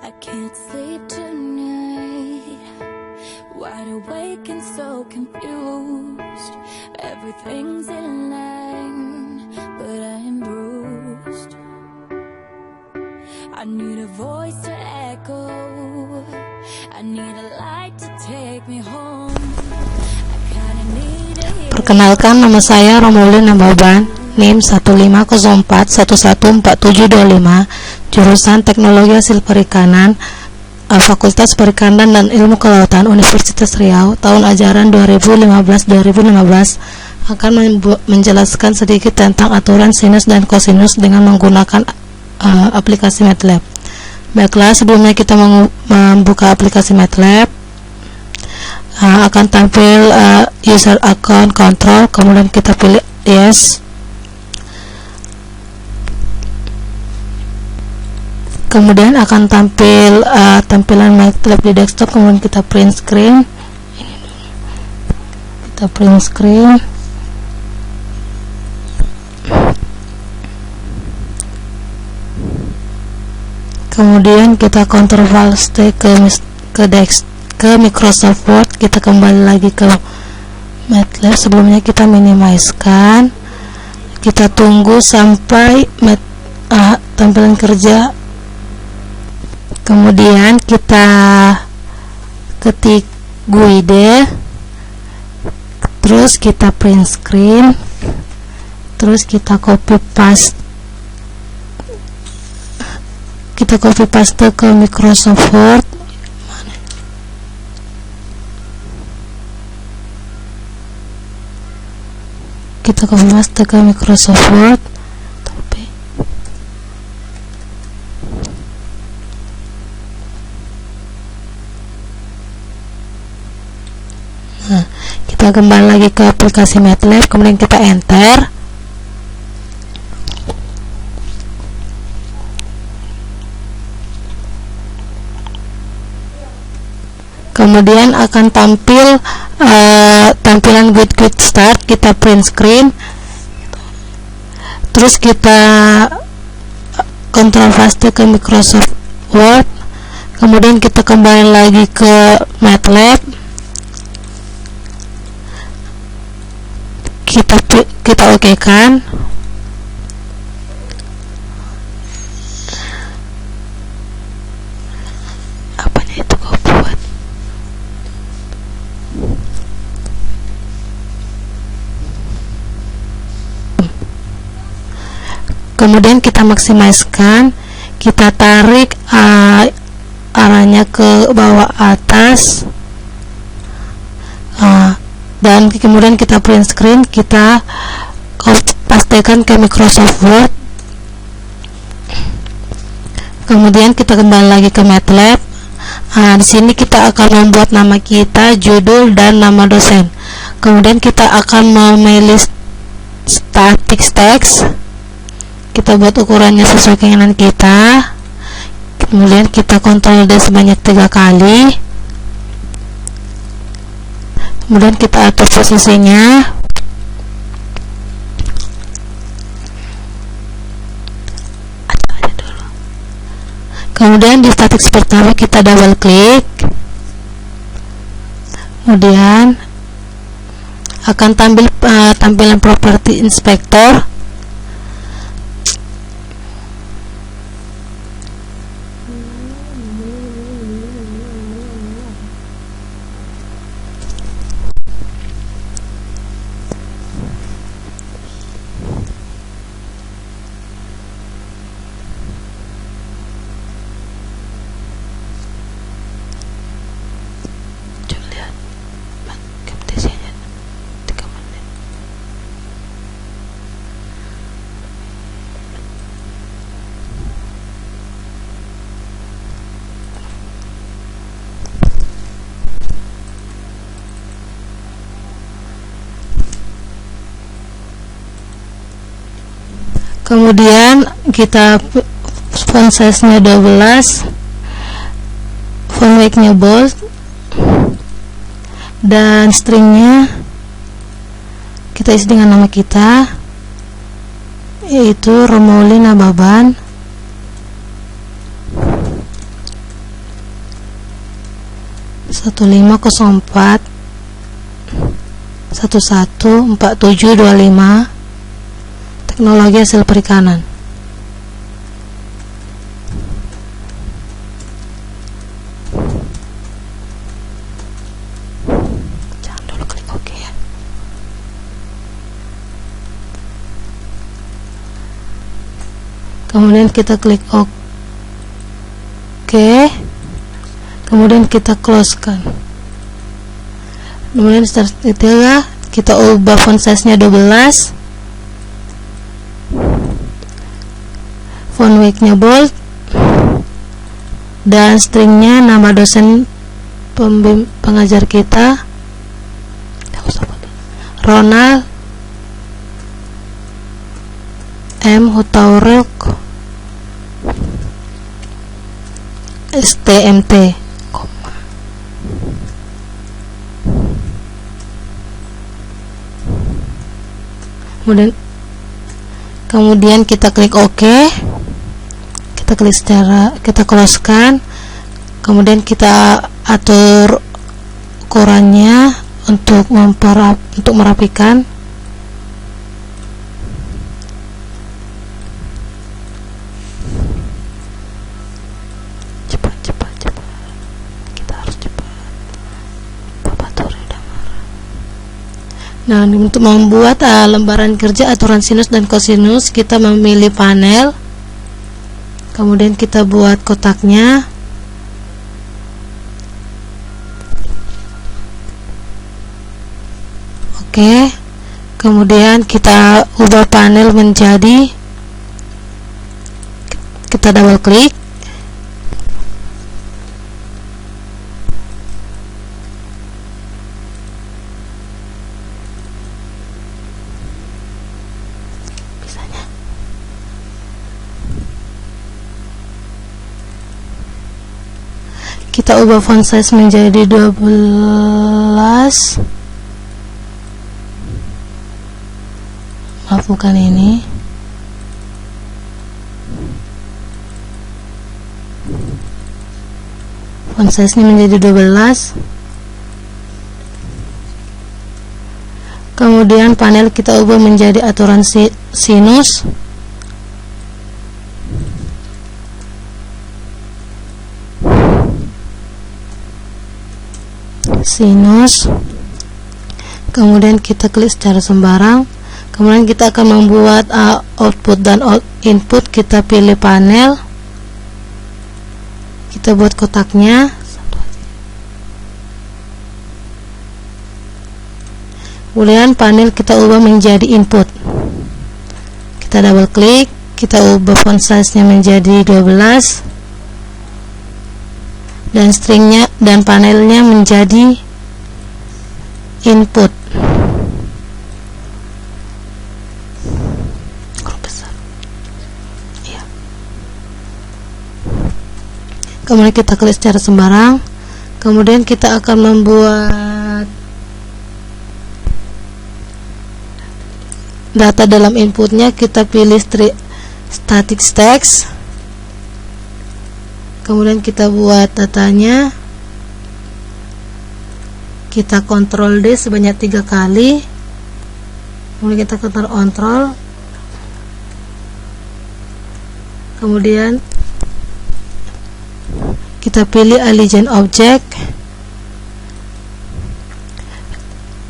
I can't sleep tonight, wide awake and so confused. Everything's in line, but I'm bruised. I need a voice to echo, I need a light to take me home. I kinda need a hero. Perkenalkan, nama saya Romolin Nababan, NIM 15004114725, jurusan Teknologi Hasil Perikanan, Fakultas Perikanan dan Ilmu Kelautan Universitas Riau. Tahun ajaran 2015-2016 akan menjelaskan sedikit tentang aturan sinus dan kosinus dengan menggunakan aplikasi MATLAB. Baiklah, sebelumnya kita membuka aplikasi MATLAB. Akan tampil user account control, kemudian kita pilih yes. Kemudian akan tampil tampilan MATLAB di desktop, kemudian kita print screen. Kita print screen. Kemudian kita Ctrl C ke Microsoft Word. Kita kembali lagi ke MATLAB. Sebelumnya kita minimizekan. Kita tunggu sampai tampilan kerja. Kemudian kita ketik GUID, terus kita print screen, terus kita copy paste ke Microsoft Word. Kita copy paste ke Microsoft Word. Nah, kita kembali lagi ke aplikasi MATLAB, kemudian kita enter. Kemudian akan tampil tampilan Quick Start. Kita print screen, terus kita Ctrl paste ke Microsoft Word. Kemudian kita kembali lagi ke MATLAB. Kita oke kan. Apanya itu kau buat? Kemudian kita maksimalkan, kita tarik arahnya ke bawah atas, dan kemudian kita print screen. Kita pastikan ke Microsoft Word. Kemudian kita kembali lagi ke MATLAB. Di sini kita akan membuat nama kita, judul, dan nama dosen. Kemudian kita akan memilih static text. Kita buat ukurannya sesuai keinginan kita. Kemudian kita Ctrl D sebanyak 3 kali. Kemudian kita atur posisinya. Kemudian di static pertama kita double klik. Kemudian akan tampil tampilan property inspector. Kemudian kita font size nya 12, font weight nya bold, dan stringnya kita isi dengan nama kita, yaitu Romolin Nababan. 1504 114725 teknologi hasil perikanan. Jangan dulu klik OK ya. Kemudian kita klik OK. Kemudian kita close-kan. Kemudian start detail ya, kita ubah font size-nya 12, font weight-nya bold, dan stringnya nama dosen pengajar kita, Ronald M. Hutauruk STMT. Kemudian kita klik OK, kita klik kita close-kan, kemudian kita atur ukurannya untuk merapikan. Cepat, kita harus cepat. Bapak Tori udah marah. Nah, untuk membuat lembaran kerja aturan sinus dan kosinus, kita memilih panel, kemudian kita buat kotaknya. Oke, kemudian kita ubah panel menjadi, kita double klik, kita ubah font size menjadi 12, maaf bukan ini, font size nya menjadi 12. Kemudian panel kita ubah menjadi aturan sinus, kemudian kita klik secara sembarang. Kemudian kita akan membuat output dan input. Kita pilih panel, kita buat kotaknya, kemudian panel kita ubah menjadi input, kita double klik, kita ubah font size nya menjadi 12 dan stringnya dan panelnya menjadi input. Ya. Kemudian kita klik secara sembarang. Kemudian kita akan membuat data dalam inputnya. Kita pilih static text. Kemudian kita buat datanya. Kita Ctrl D sebanyak 3 kali. Kemudian kita Ctrl. Kemudian kita pilih Align Object.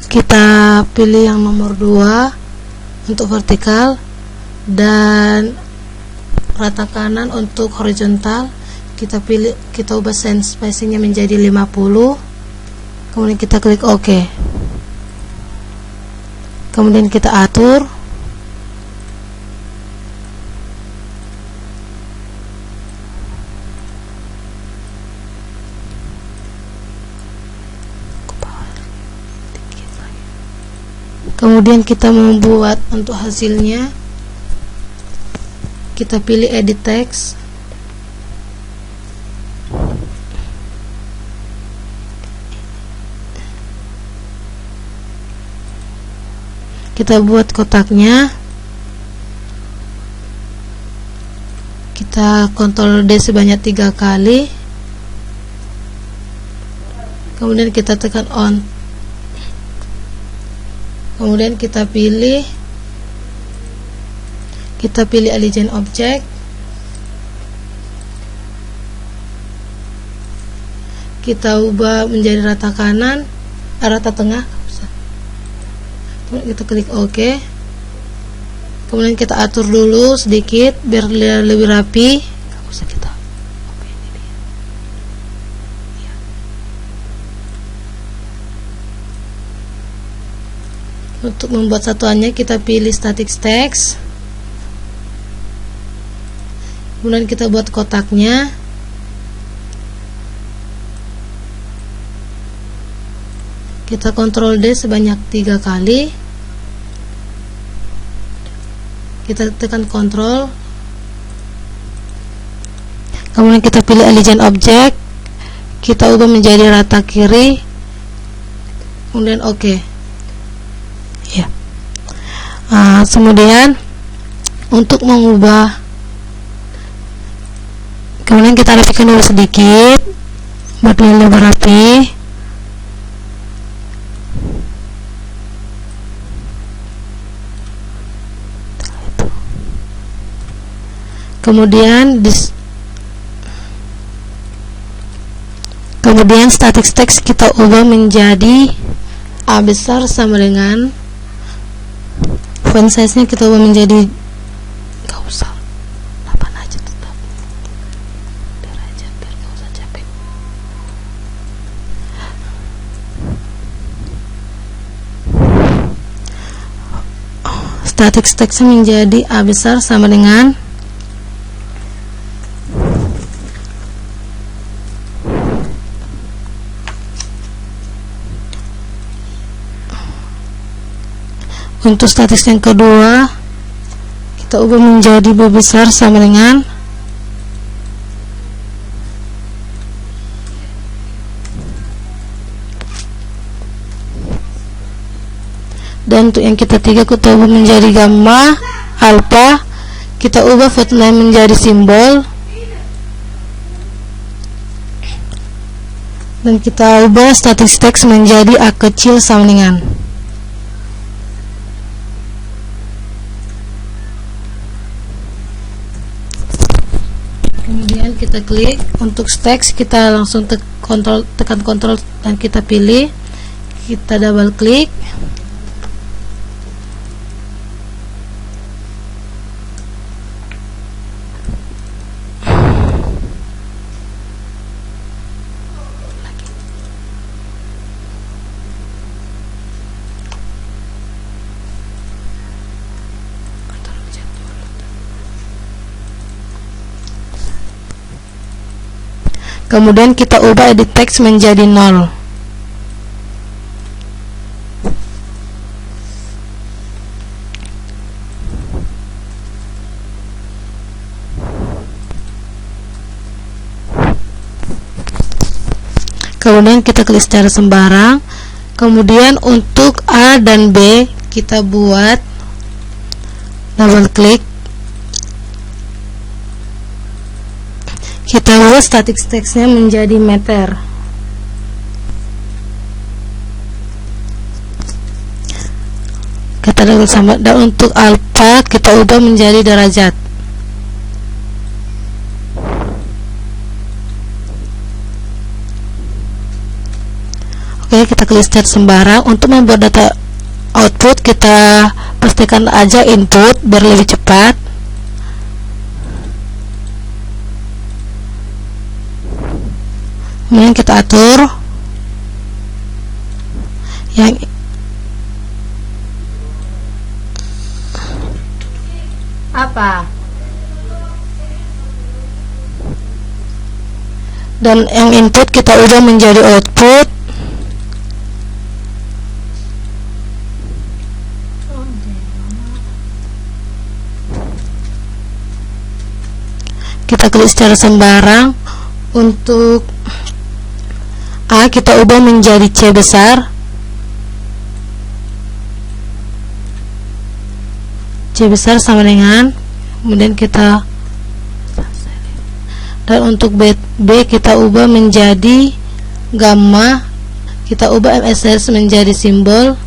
Kita pilih yang nomor 2 untuk vertikal dan rata kanan untuk horizontal. Kita ubah sense spacingnya menjadi 50. Kemudian kita klik OK. Kemudian kita atur. Kemudian kita membuat untuk hasilnya. Kita pilih edit text. Kita buat kotaknya. Kita Ctrl D sebanyak 3 kali. kemudian kita tekan on, kemudian kita pilih align object, kita ubah menjadi rata kanan, rata tengah, kemudian kita klik OK, kemudian kita atur dulu sedikit biar lebih rapi. Untuk membuat satuannya kita pilih static text, kemudian kita buat kotaknya, kita Ctrl D sebanyak 3 kali, kita tekan Ctrl, kemudian kita pilih align object, kita ubah menjadi rata kiri, kemudian OK ya. Kemudian untuk mengubah, kemudian kita rapikan dulu sedikit buat lebih rapi. Kemudian static text kita ubah menjadi A besar sama dengan font size nya kita ubah menjadi, gak usah 8 aja, tetap biar gak usah capek. Static text menjadi A besar sama dengan untuk statis yang kedua kita ubah menjadi B besar sama dengan dan untuk yang ketiga kita ubah menjadi gamma alpha, kita ubah font name menjadi simbol dan kita ubah static text menjadi A kecil sama dengan, kemudian kita klik untuk teks, kita langsung tekan kontrol dan kita pilih, kita double klik, kemudian kita ubah edit text menjadi 0. Kemudian kita klik secara sembarang. Kemudian untuk A dan B kita buat double klik, kita buat static text-nya menjadi meter. Kata double sama, dan untuk alpha kita ubah menjadi derajat. Oke, kita klik start sembarang. Untuk membuat data output kita pastikan aja input biar lebih cepat. Kemudian kita atur yang apa dan yang input kita ubah menjadi output. Kita klik secara sembarang. Untuk A kita ubah menjadi C besar, C besar sama dengan, kemudian kita, dan untuk B kita ubah menjadi gamma kita ubah MS series menjadi simbol.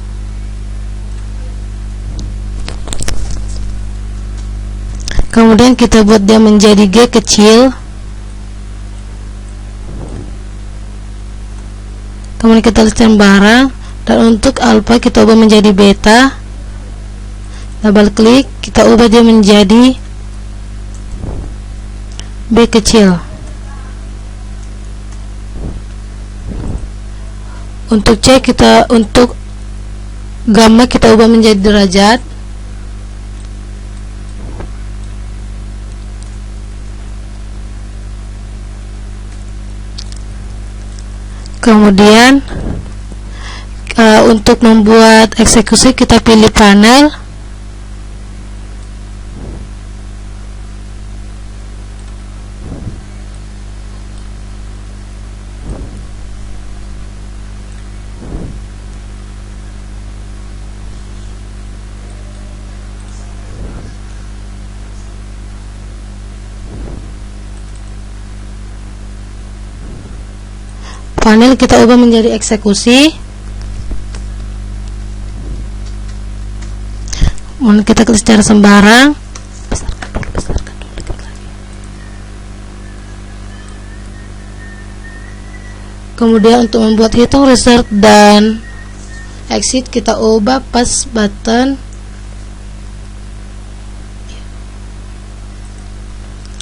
Kemudian kita buat dia menjadi G kecil. Kemudian kita liskan barang, dan untuk alpha kita ubah menjadi beta. Double klik, kita ubah dia menjadi B kecil. Untuk C untuk gamma kita ubah menjadi derajat. Kemudian untuk membuat eksekusi kita pilih panel. Panel kita ubah menjadi eksekusi. Kita klik secara sembarang. Besarkan dulu. Kemudian untuk membuat hitung result dan exit kita ubah pas button.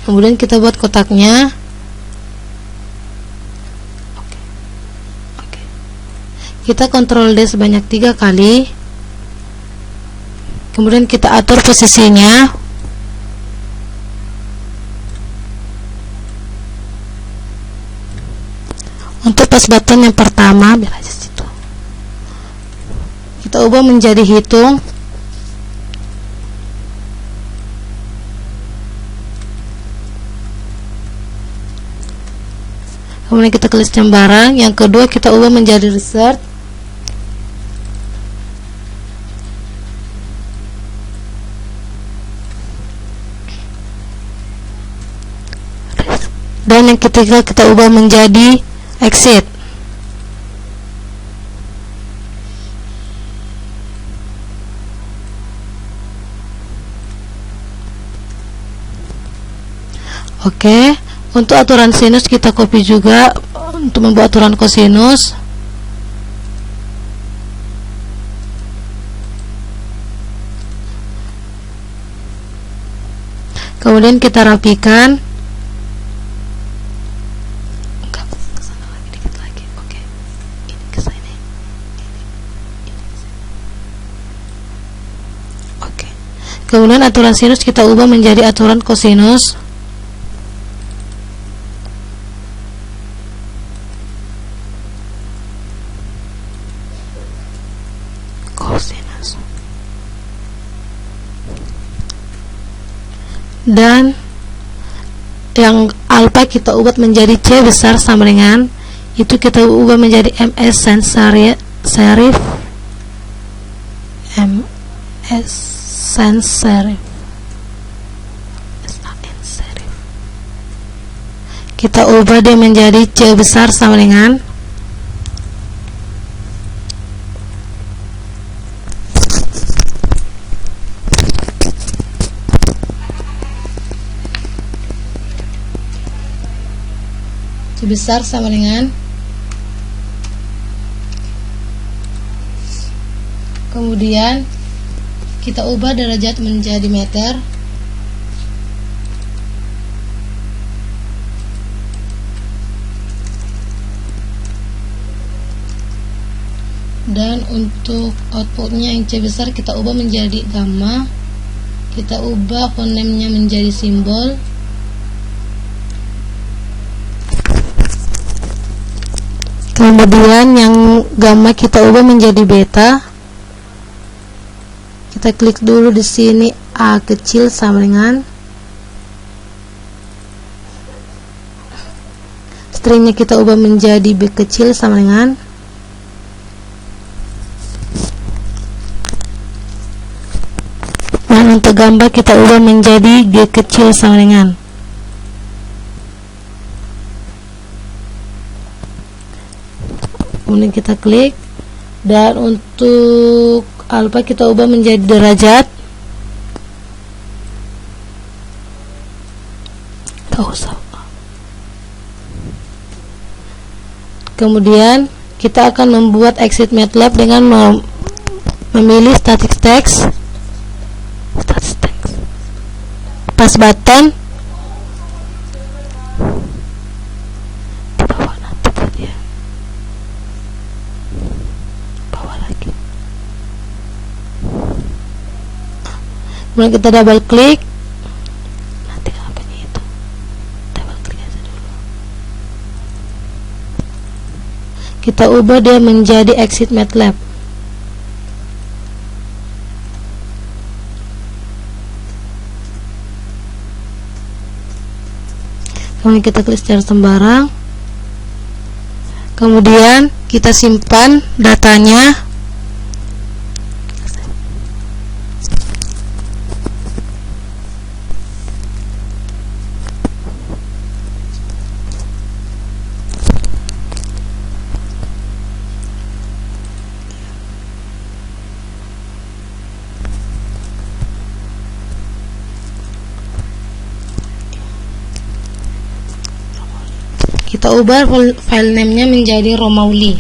Kemudian kita buat kotaknya. Kita Ctrl D sebanyak 3 kali. Kemudian kita atur posisinya. Untuk pas button yang pertama, biar aja situ. Kita ubah menjadi hitung. Kemudian kita klik barang. Yang kedua kita ubah menjadi result. Dan yang ketiga kita ubah menjadi exit. Oke, untuk aturan sinus kita copy juga untuk membuat aturan kosinus. Kemudian kita rapikan. Kemudian aturan sinus kita ubah menjadi aturan kosinus. Dan yang alpha kita ubah menjadi C besar sama dengan itu kita ubah menjadi MS sans serif. MS sans serif. Kita ubah dia menjadi C besar sama dengan C besar sama dengan, kemudian kita ubah derajat menjadi meter. Dan untuk outputnya yang C besar kita ubah menjadi gamma. Kita ubah fonema menjadi simbol. Kemudian yang gamma kita ubah menjadi beta. Kita klik dulu di sini A kecil sama dengan stringnya kita ubah menjadi B kecil sama dengan dan untuk gambar kita ubah menjadi G kecil sama dengan kemudian kita klik, dan untuk alfa kita ubah menjadi derajat. Gak usah. Kemudian kita akan membuat exit MATLAB dengan memilih static text, pas button di bawah, nanti buat ya bawah lagi. Kemudian kita double klik, nanti apanya itu, double klik aja dulu. Kita ubah dia menjadi exit MATLAB. Kemudian kita klik secara sembarang. Kemudian kita simpan datanya. Kita ubah file name-nya menjadi Romauli.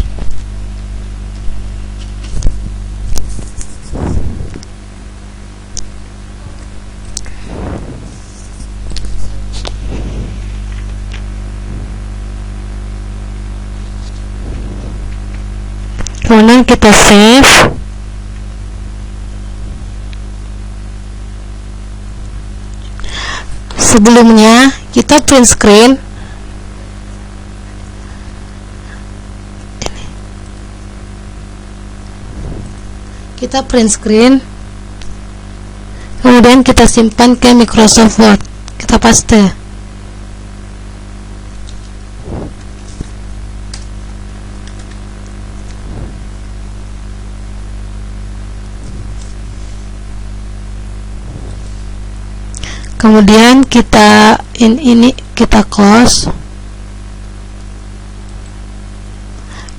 Kemudian kita save. Sebelumnya kita print screen. Kita print screen, kemudian kita simpan ke Microsoft Word, kita paste. Kemudian kita ini kita close.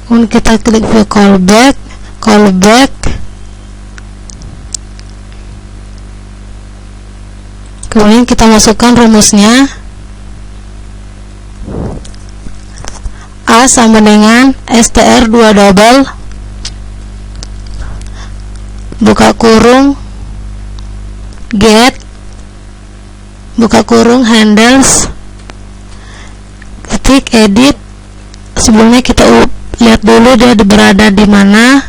Kemudian kita klik view callback. Kemudian kita masukkan rumusnya. A sama dengan str 2 double buka kurung get buka kurung handles ketik edit. Sebelumnya kita lihat dulu dia berada di mana.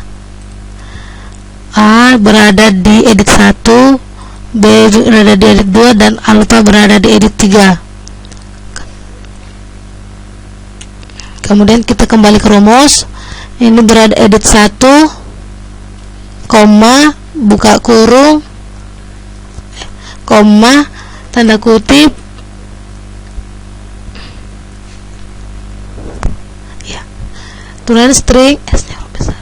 A berada di edit 1, B berada di edit 2, dan alpha berada di edit 3. Kemudian kita kembali ke rumus. Ini berada edit 1, koma, buka kurung, koma, tanda kutip, ya, tulisan string S-nya besar.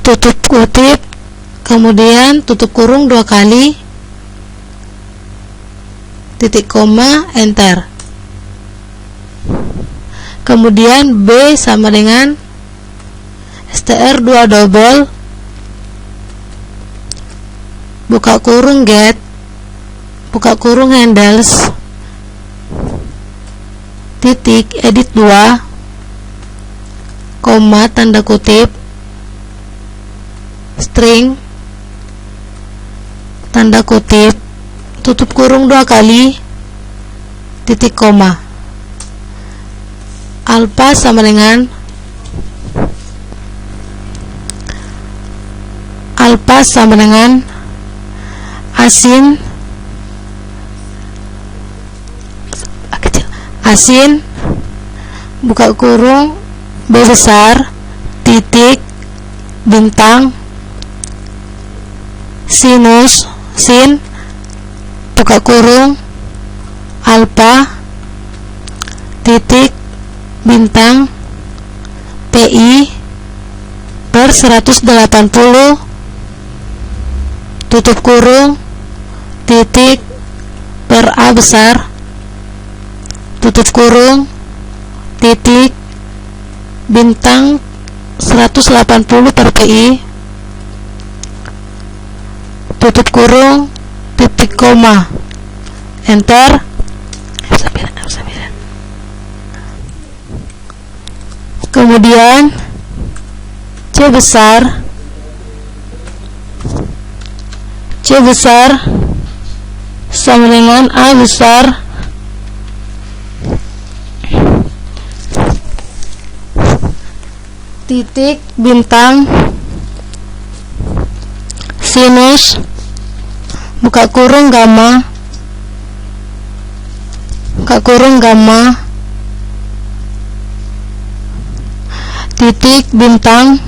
Tutup kutip, kemudian tutup kurung 2 kali, titik koma, enter. Kemudian B sama dengan str 2 double buka kurung get buka kurung handles titik edit 2 koma, tanda kutip, string, tanda kutip, tutup kurung 2 kali, titik koma. Alpha sama dengan asin buka kurung B besar titik bintang sinus sin buka kurung alpha titik bintang PI per 180 tutup kurung titik per A besar tutup kurung, titik, bintang 180 per PI, tutup kurung, titik koma, enter. Kemudian C besar sama dengan A besar titik bintang sinus buka kurung gamma titik bintang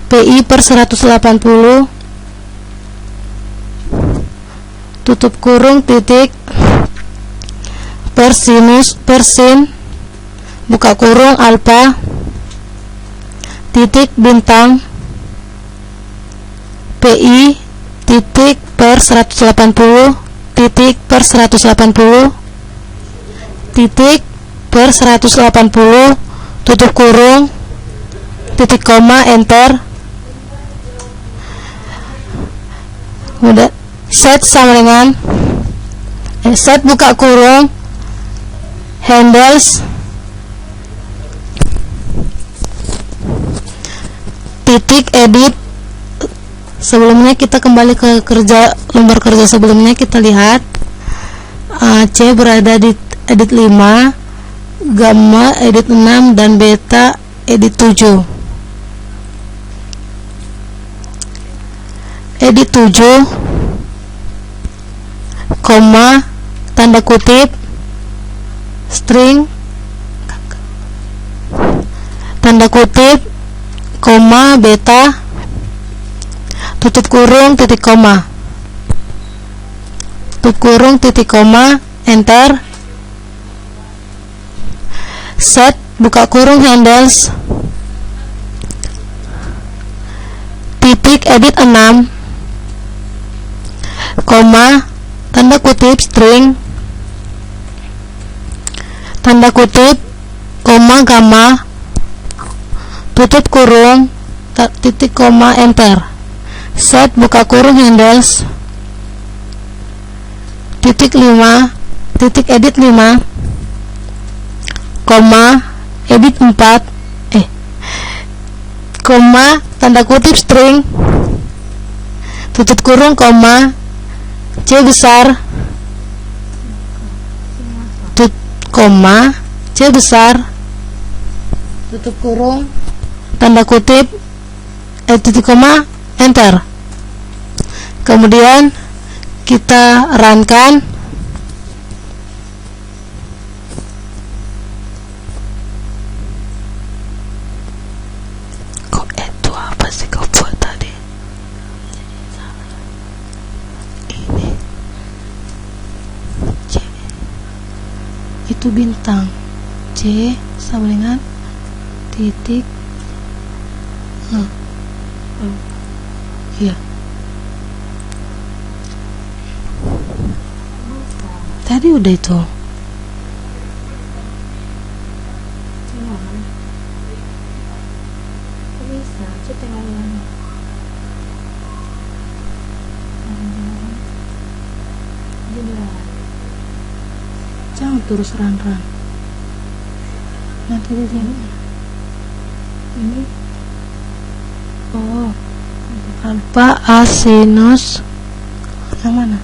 PI per 180 tutup kurung titik per sinus per sin buka kurung alfa titik bintang PI titik per 180 titik per 180 titik per 180 tutup kurung titik koma enter. Udah set sama dengan set buka kurung handles titik edit. Sebelumnya kita kembali ke lembar kerja sebelumnya, kita lihat C berada di edit 5, gamma edit 6, dan beta edit 7. Edit 7 koma tanda kutip string tanda kutip koma beta tutup kurung titik koma enter. Set buka kurung handles titik edit 6 koma tanda kutip string tanda kutip koma gamma tutup kurung titik koma enter. Set buka kurung handles titik 5 titik edit 5 koma edit 4 koma tanda kutip string tutup kurung koma C besar koma C besar tutup kurung tanda kutip titik koma enter. Kemudian kita runkan. Kok itu apa sih kau buat tadi? Ini C itu bintang C sama dengan titik iya tadi udah itu bisa kita jangan terus run nanti di sini ini alfa A sinus yang mana?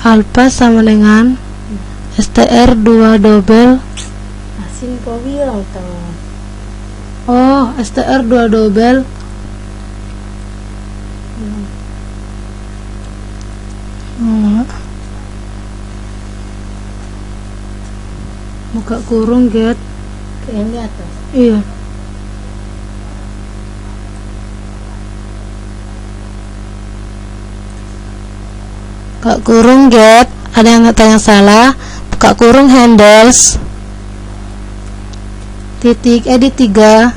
Alfa sama dengan STR 2 double asin kau bilang oh STR 2 double buka kurung get yang di atas iya buka kurung get ada yang tanya salah buka kurung handles titik edit 3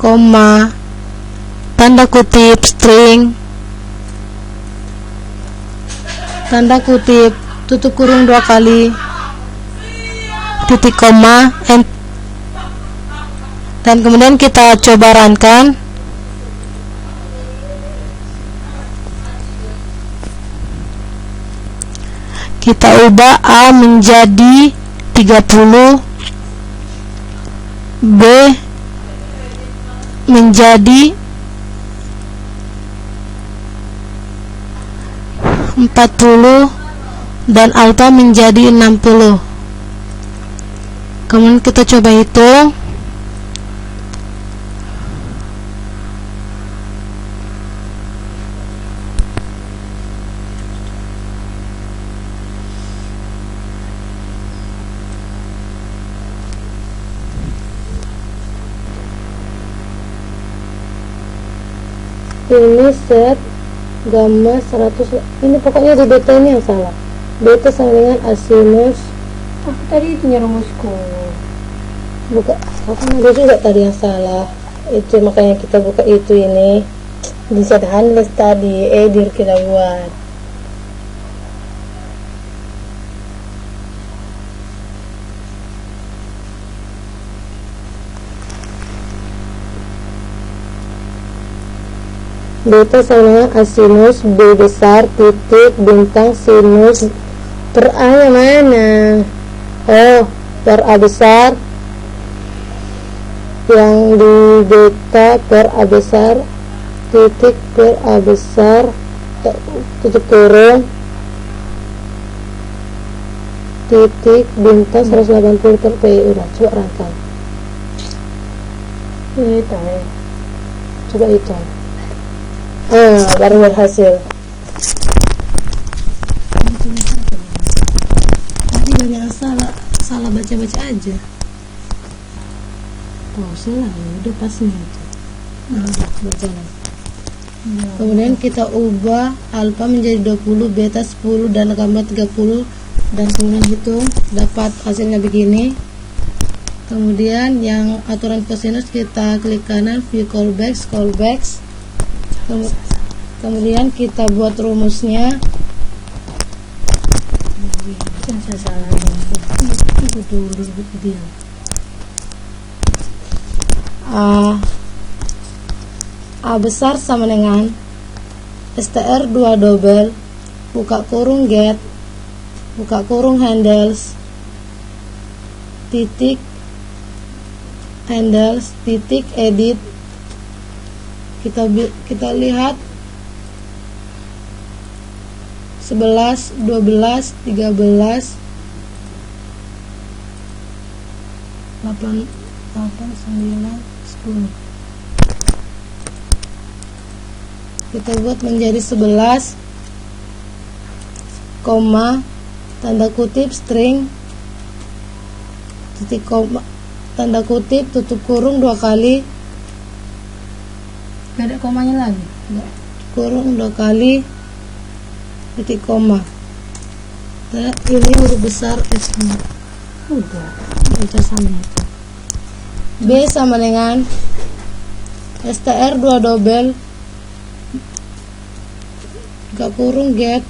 koma tanda kutip string tanda kutip, tutup kurung 2 kali, titik koma, dan kemudian kita coba runkan. Kita ubah A menjadi 30, B menjadi 40, dan alpha menjadi 60. Kemudian kita coba hitung. Ini set gamma 100. Ini pokoknya di beta ini yang salah. Beta sama dengan asinus. Tadi itu rumusku. Buka. Kan ada juga tadi yang salah. Itu makanya kita buka itu ini. Di set handles tadi edir kita buat. Beta sama dengan asinus B besar titik bintang sinus per A yang mana? Oh, per A besar, yang di beta per A besar titik per A besar tutup kurung titik bintang 180 per P. Udah, coba rangkai. Coba hitung. Baru berhasil. Tadi banyak salah baca-baca aja. Pause lah, udah pasnya aja. Udah berjalan. Kemudian kita ubah alpha menjadi 20, beta 10, dan gamma 30, dan kemudian hitung, dapat hasilnya begini. Kemudian yang aturan kosinus kita klik kanan, view callbacks. Kemudian kita buat rumusnya. Saya salah. Itu dulu dia. A besar sama dengan str 2 double, buka kurung get, buka kurung handles, titik handles, titik edit. Kita lihat 11, 12, 13, 8, 9, 10. Kita buat menjadi 11, koma, tanda kutip string, titik koma, tanda kutip tutup kurung 2 kali, Gak ada komanya lagi. kurung 2 kali, titik koma. Dan ini huruf besar S nya. Udah, baca sama itu. B sama dengan str 2 double, buka kurung get,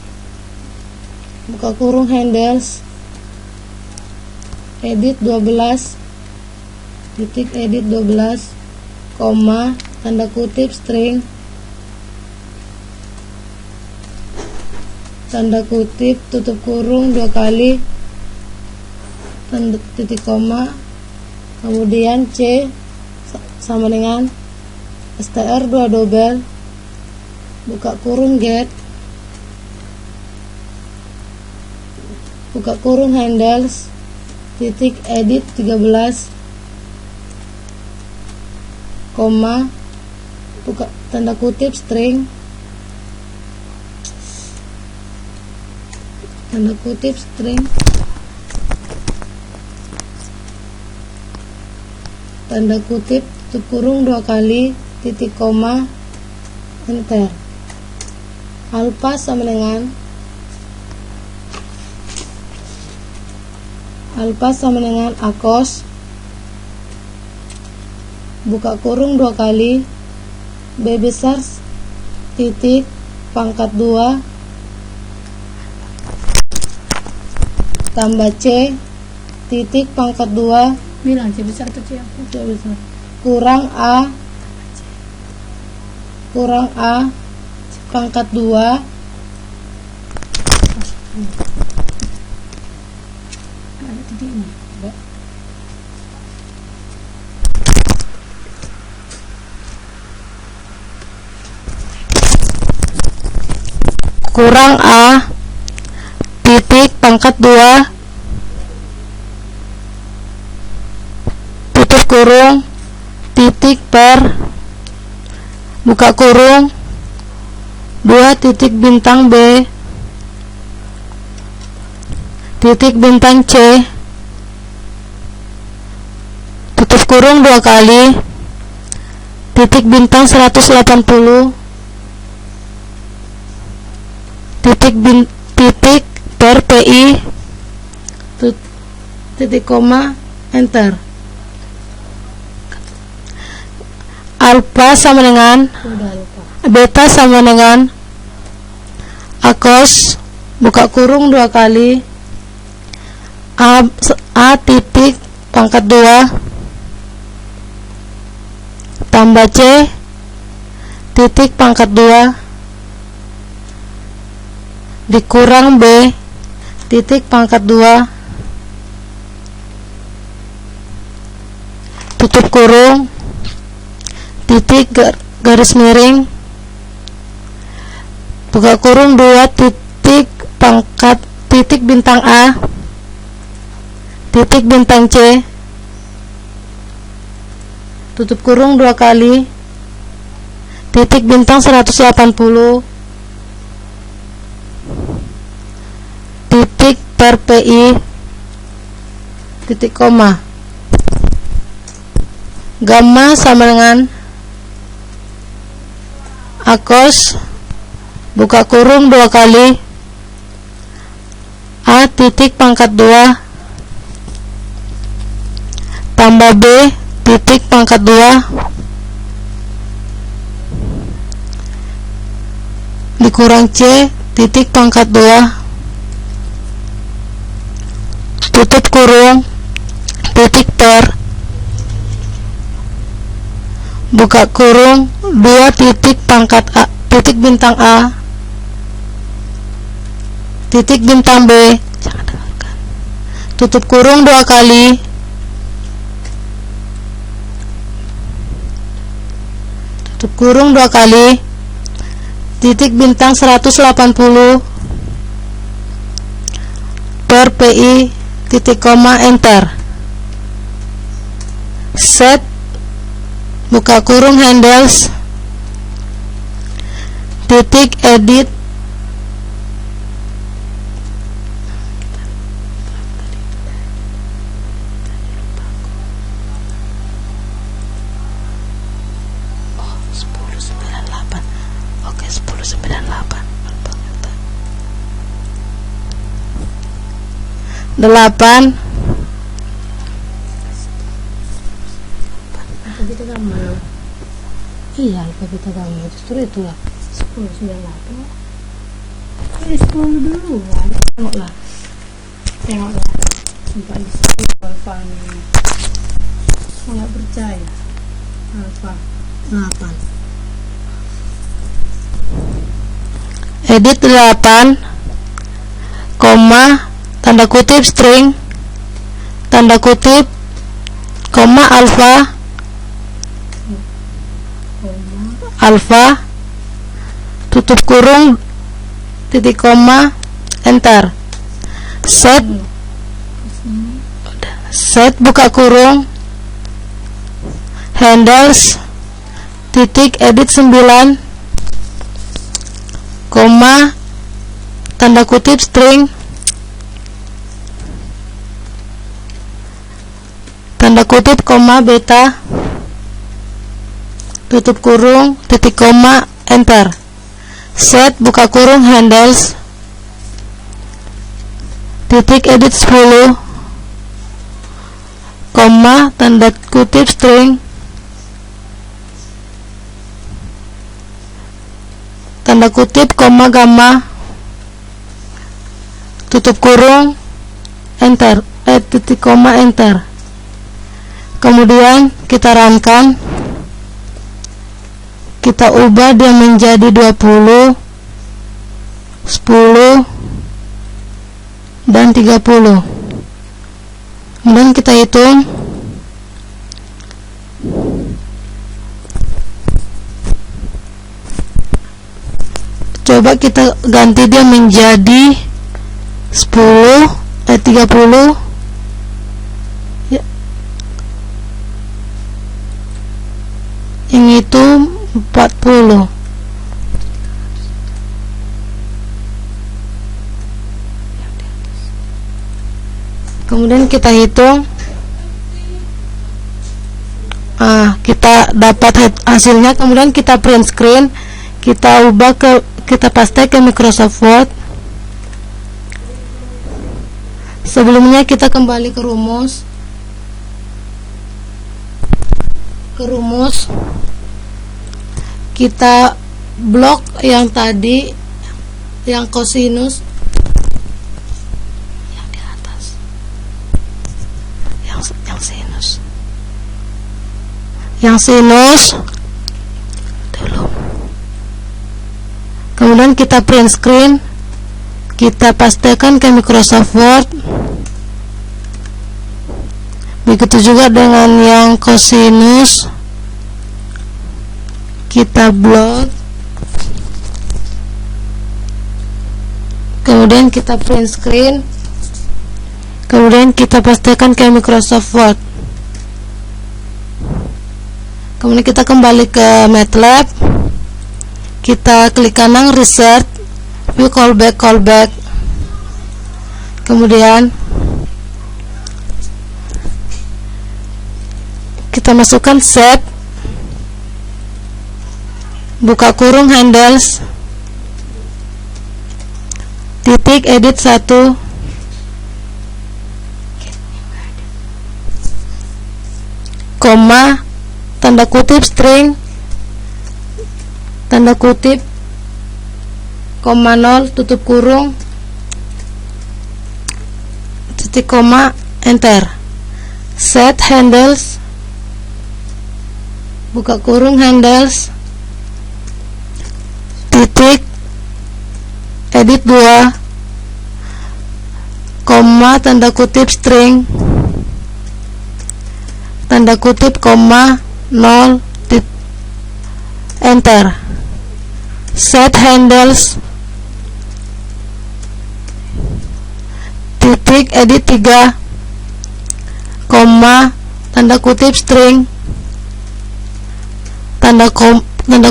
buka kurung handles, edit 12, titik edit 12, koma, tanda kutip string, tanda kutip tutup kurung 2 kali, tanda titik koma, kemudian C sama dengan str 2 double, buka kurung get, buka kurung handles, titik edit 13, koma, buka tanda kutip string, tanda kutip string, tanda kutip tutup kurung 2 kali, titik koma, enter. Alpha sama dengan akos, buka kurung 2 kali, B besar titik pangkat 2, tambah C titik pangkat 2 Bilang C besar atau C apa? C besar kurang A pangkat 2 Ada titiknya. kurang A titik pangkat 2 tutup kurung titik per buka kurung 2 titik bintang B titik bintang C tutup kurung 2 kali titik bintang 180 titik per PI titik koma enter. Alpha sama dengan beta sama dengan A cos buka kurung 2 kali A titik pangkat 2 tambah C titik pangkat 2 dikurang B titik pangkat 2 tutup kurung titik garis miring buka kurung 2 titik pangkat titik bintang A titik bintang C tutup kurung 2 kali titik bintang 180 titik per PI titik koma gamma sama dengan A cos buka kurung 2 kali A titik pangkat 2 tambah B titik pangkat 2 dikurang C titik pangkat 2 tutup kurung titik per buka kurung 2 titik pangkat A titik bintang A titik bintang B tutup kurung 2 kali tutup kurung 2 kali titik bintang 180 per PI titik koma enter. Set buka kurung handles titik edit oke 1098 8 Kita gambar. iya alfabet agama justru itulah 1098. Ini 10 dulu kan. Tengoklah. Sampai di situ alfa ini. Nggak percaya. Alfa 8 edit 8 koma tanda kutip string tanda kutip koma alfa tutup kurung titik koma enter. Set buka kurung handles titik edit 9 koma tanda kutip string tanda kutip koma beta tutup kurung titik koma enter. Set buka kurung handles titik edit 10 koma tanda kutip string tanda kutip koma gamma tutup kurung enter, titik koma enter. Kemudian kita runkan, kita ubah dia menjadi 20, 10 dan 30. Kemudian kita hitung. Coba kita ganti dia menjadi 30 ya. Yang itu 40. Kemudian kita hitung. Kita dapat hasilnya. Kemudian kita print screen, kita ubah kita paste ke Microsoft Word. Sebelumnya kita kembali ke rumus. Kita blok yang tadi, yang kosinus yang di atas, yang sinus dulu. Kemudian kita print screen, kita pastekan ke Microsoft Word. Begitu juga dengan yang kosinus, kita blok, kemudian kita print screen, kemudian kita pastekan ke Microsoft Word. Kemudian kita kembali ke MATLAB, kita klik kanan reset, view callback. Kemudian kita masukkan set, buka kurung handles, titik edit 1, koma, tanda kutip string, tanda kutip, koma 0, tutup kurung, titik koma, enter. Set handles, buka kurung handles, titik edit 2, koma, tanda kutip string, tanda kutip, koma 0, enter. Set handles, titik edit 3, koma, tanda kutip string, tanda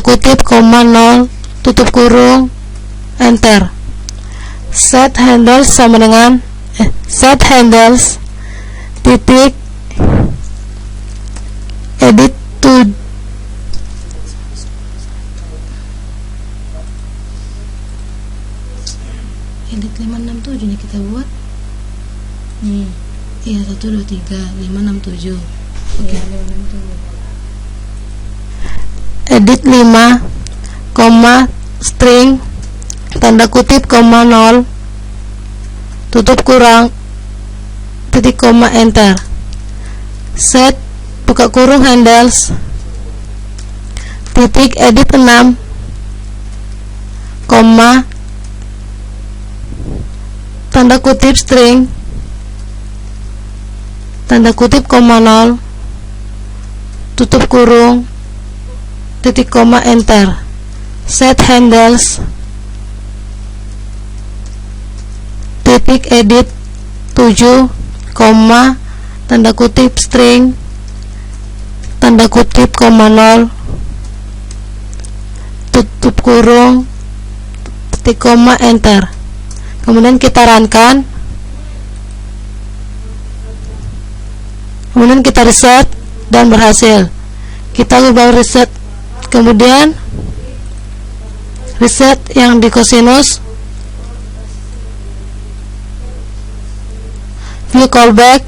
kutip, koma 0, tutup kurung, enter. Set handles sama dengan set handles, titik edit 2, edit 567 nih kita buat. Iya, 1 2 3 567. Oke. Edit 5, koma, string, tanda kutip, koma 0, tutup kurang, titik koma, enter. Set, buka kurung handles, titik edit 6, koma, tanda kutip string, tanda kutip, koma 0, tutup kurung, titik koma, enter. Set handles, titik edit 7, koma, tanda kutip string, tanda kutip, koma 0, tutup kurung, titik koma, enter. Kemudian kita runkan, kemudian kita reset dan berhasil. Kita ubah reset, kemudian reset yang di kosinus, view callback,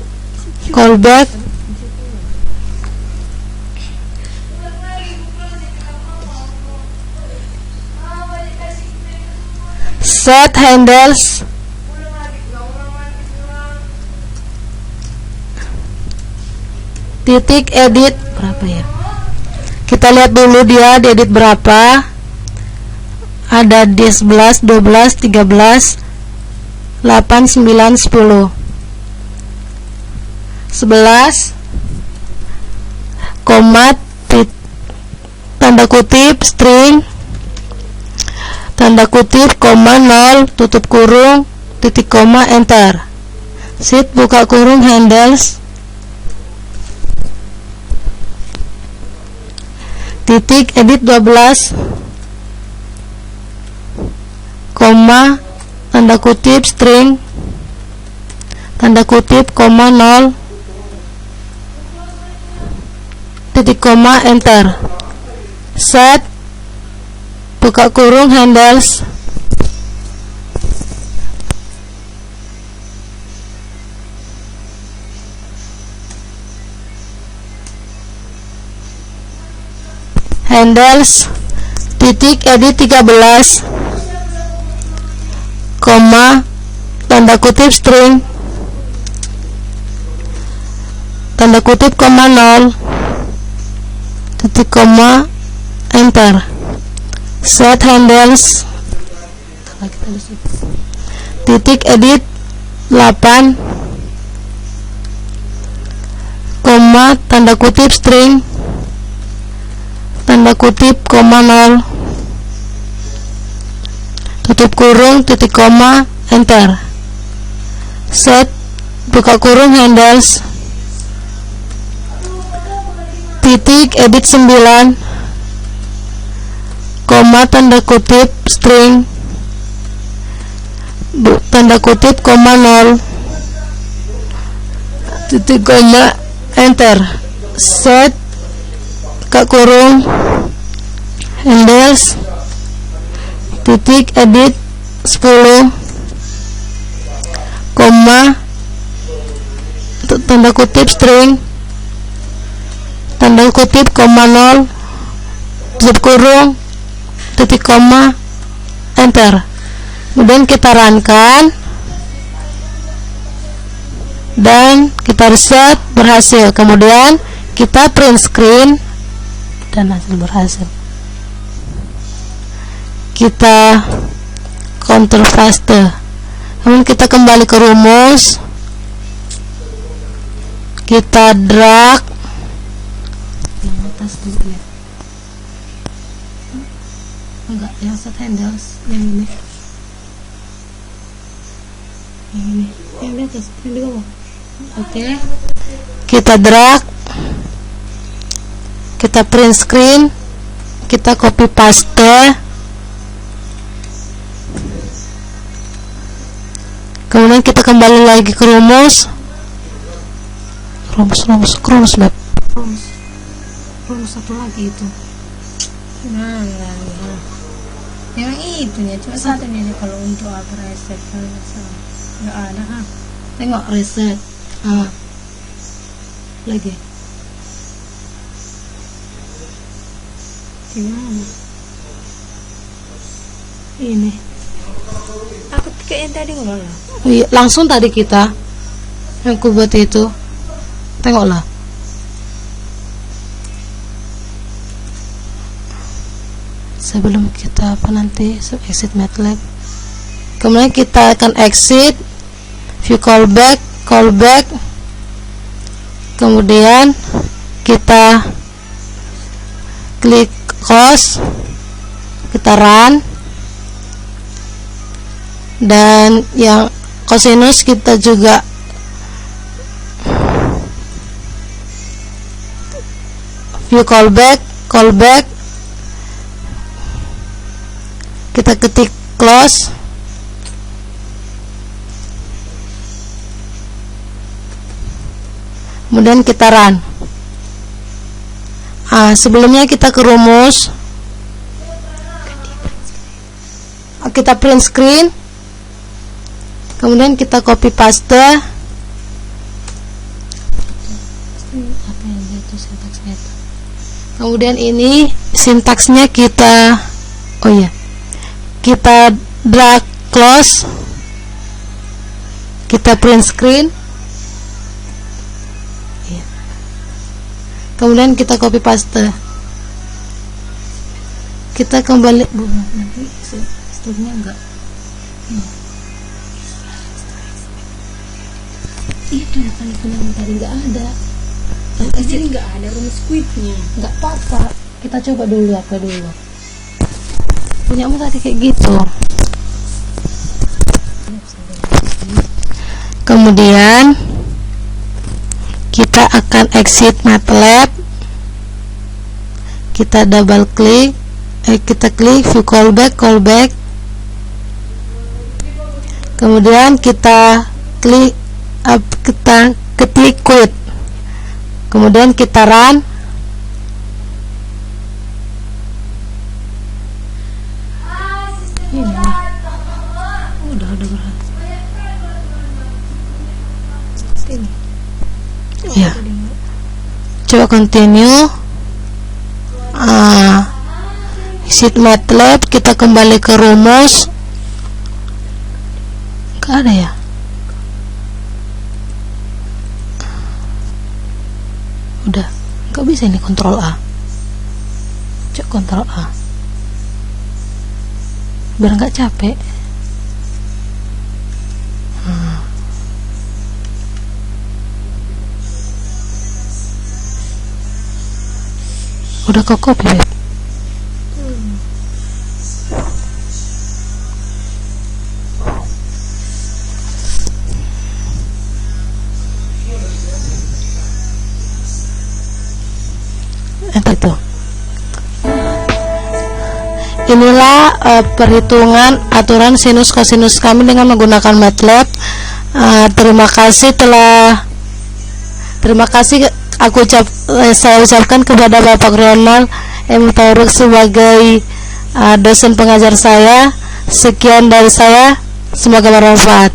set handles, titik edit berapa ya, kita lihat dulu dia diedit berapa. Ada di 11, 12, 13, 8, 9, 10. 11 koma tanda kutip string tanda kutip koma 0 tutup kurung titik koma enter. Sit buka kurung handles titik edit 12 koma tanda kutip string tanda kutip koma 0 titik koma enter. Set buka kurung handles titik edit 13 koma tanda kutip string tanda kutip koma 0 titik koma enter. Set handles titik edit 8 koma tanda kutip string tanda kutip koma 0 tutup kurung titik koma enter. Set buka kurung handles titik edit 9 koma tanda kutip string tanda kutip koma 0 titik koma enter. Set buka kurung handles titik edit 10 koma tanda kutip string tanda kutip koma 0 tutup kurung titik koma enter. Kemudian kita runkan dan kita reset berhasil. Kemudian kita print screen dan hasil berhasil. Kita Ctrl paste. Kemudian kita kembali ke rumus, kita drag yang atas dulu ya. Enggak, yang set handles yang ini, yang di atas, yang di bawah. Oke, kita drag, kita print screen, kita copy paste. Kemudian kita kembali lagi ke rumus map, rumus satu lagi itu. Nah, yang itunya cuma satu nih kalau untuk apa reset nggak ada. Tengok reset. Lagi. Gimana? Ini. Aku kayak yang tadi ngono lah. Iya, langsung tadi kita yang ku buat itu. Tengoklah. Sebelum kita apa nanti exit MATLAB. Kemudian kita akan exit, view callback. Kemudian kita klik close, kita run. Dan yang cosinus kita juga view callback, kita ketik close, kemudian kita run. Sebelumnya kita ke rumus, kita print screen, kemudian kita copy paste. Apa yang itu sintaksnya itu? Kemudian ini sintaksnya kita, kita drag close, kita print screen, kemudian kita copy paste, kita kembali nanti struknya enggak itu yang tadi nggak ada. Jadi nggak ada rumus quitnya. Nggak apa-apa, kita coba dulu apa dulu. Punyamu tadi kayak gitu. Kemudian kita akan exit MATLAB, kita double klik, kita klik view callback, kemudian kita klik ketik quit, kemudian kita run. Ini udah berhasil. Ya, coba continue. Exit MATLAB, kita kembali ke rumus. Gak ada ya? Udah, nggak bisa ini kontrol A. Coba kontrol A, biar nggak capek. Udah kok copy, Beb. Itu. Inilah perhitungan aturan sinus kosinus kami dengan menggunakan MATLAB. Terima kasih saya ucapkan kepada Bapak Ronald M. Tauruk sebagai dosen pengajar saya. Sekian dari saya, semoga bermanfaat.